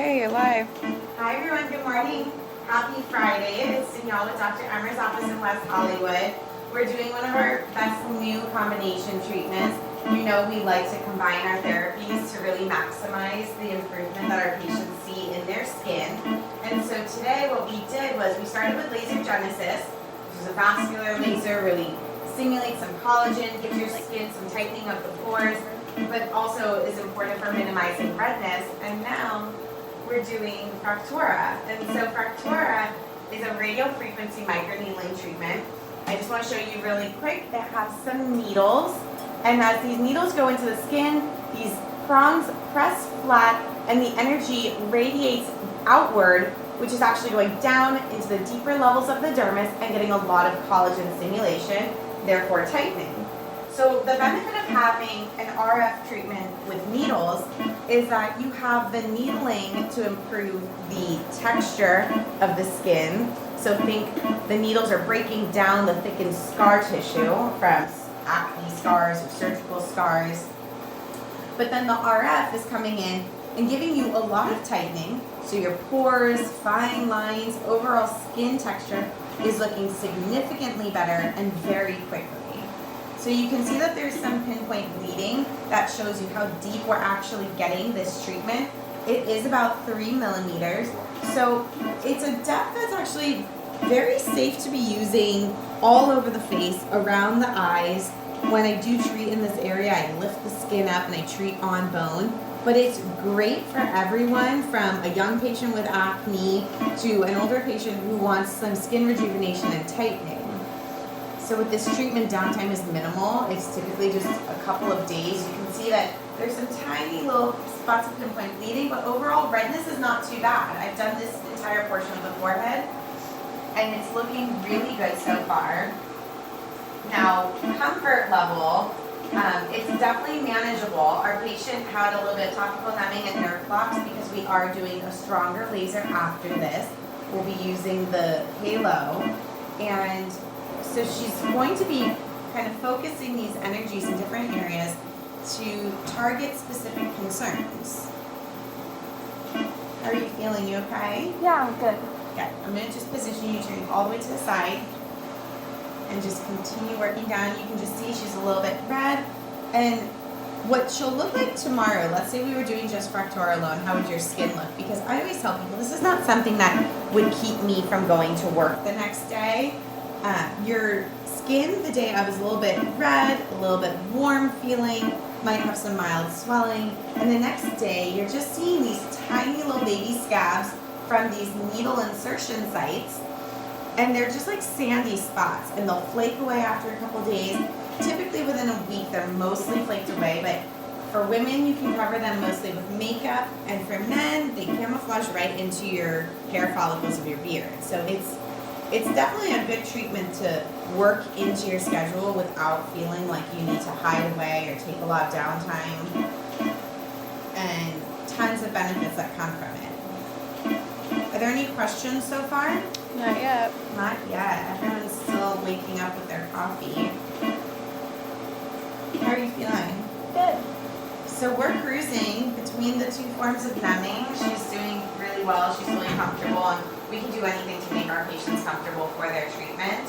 Okay, you're live. Hi everyone, good morning. Happy Friday. It's Danielle with Dr. Emer's office in West Hollywood. We're doing one of our best new combination treatments. You know we like to combine our therapies to really maximize the improvement that our patients see in their skin. And so today what we did was we started with laser genesis, which is a vascular laser, really stimulates some collagen, gives your skin some tightening of the pores, but also is important for minimizing redness. And now we're doing Fractora. And so Fractora is a radiofrequency microneedling treatment. I just want to show you really quick. It has some needles, and as these needles go into the skin, these prongs press flat and the energy radiates outward, which is actually going down into the deeper levels of the dermis and getting a lot of collagen stimulation, therefore tightening. So the benefit of having an RF treatment with needles is that you have the needling to improve the texture of the skin. So think the needles are breaking down the thickened scar tissue from acne scars or surgical scars. But then the RF is coming in and giving you a lot of tightening. So your pores, fine lines, overall skin texture is looking significantly better and very quickly. So you can see that there's some pinpoint bleeding that shows you how deep we're actually getting this treatment. It is about 3 millimeters. So it's a depth that's actually very safe to be using all over the face, around the eyes. When I do treat in this area, I lift the skin up and I treat on bone. But it's great for everyone, from a young patient with acne to an older patient who wants some skin rejuvenation and tightening. So with this treatment, downtime is minimal. It's typically just a couple of days. You can see that there's some tiny little spots of pinpoint bleeding, but overall redness is not too bad. I've done this entire portion of the forehead, and it's looking really good so far. Now, comfort level, it's definitely manageable. Our patient had a little bit of topical numbing and nerve blocks because we are doing a stronger laser after this. We'll be using the halo, and so she's going to be kind of focusing these energies in different areas to target specific concerns. How are you feeling? You okay? Yeah, I'm good. Okay, I'm going to just position you to all the way to the side and just continue working down. You can just see she's a little bit red. And what she'll look like tomorrow, let's say we were doing just Fractora alone, how would your skin look? Because I always tell people this is not something that would keep me from going to work the next day. Your skin the day of is a little bit red, a little bit warm feeling, might have some mild swelling, and the next day you're just seeing these tiny little baby scabs from these needle insertion sites, and they're just like sandy spots, and they'll flake away after a couple days. Typically within a week they're mostly flaked away, but for women you can cover them mostly with makeup, and for men they camouflage right into your hair follicles of your beard. So it's definitely a good treatment to work into your schedule without feeling like you need to hide away or take a lot of downtime, and tons of benefits that come from it. Are there any questions so far? Not yet. Not yet. Everyone's still waking up with their coffee. How are you feeling? Good. So we're cruising between the two forms of numbing. She's doing really well. She's really comfortable, and we can do anything to make our patients comfortable for their treatment.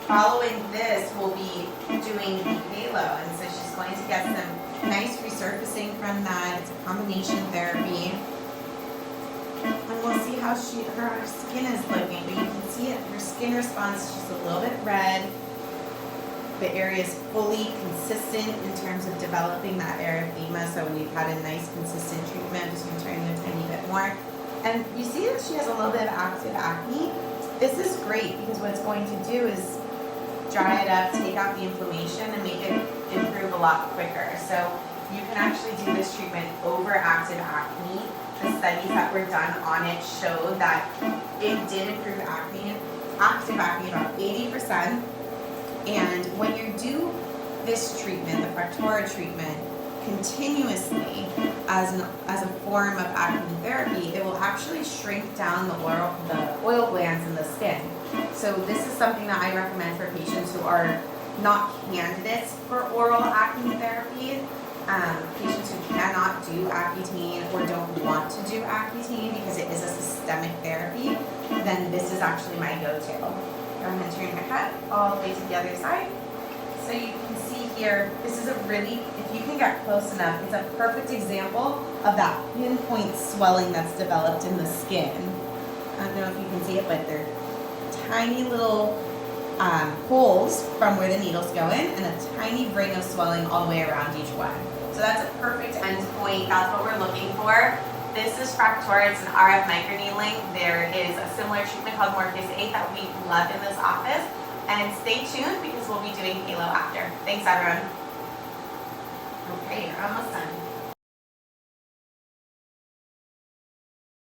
Following this, we'll be doing the halo, and so she's going to get some nice resurfacing from that. It's a combination therapy, and we'll see how her skin is looking. But you can see it. Her skin response is just a little bit red. The area is fully consistent in terms of developing that erythema, so we've had a nice consistent treatment. I'm just going to turn you a tiny bit more. And you see that she has a little bit of active acne. This is great because what it's going to do is dry it up, take out the inflammation, and make it improve a lot quicker. So you can actually do this treatment over active acne. The studies that were done on it showed that it did improve acne, active acne, about 80%. And when you do this treatment, the Fractora treatment, continuously as a form of acne therapy, it will actually shrink down the oil glands in the skin. So this is something that I recommend for patients who are not candidates for oral acne therapy, patients who cannot do Accutane or don't want to Accutane because it is a systemic therapy, then this is actually my go-to. Go ahead and turn your head all the way to the other side. So you can see here, this is a really, if you can get close enough, it's a perfect example of that pinpoint swelling that's developed in the skin. I don't know if you can see it, but they're tiny little holes from where the needles go in and a tiny ring of swelling all the way around each one. So that's a perfect endpoint. That's what we're looking for. This is Fractora. It's an RF microneedling. There is a similar treatment called Morpheus 8 that we love in this office. And stay tuned because we'll be doing Halo after. Thanks, everyone. Okay, you're almost done.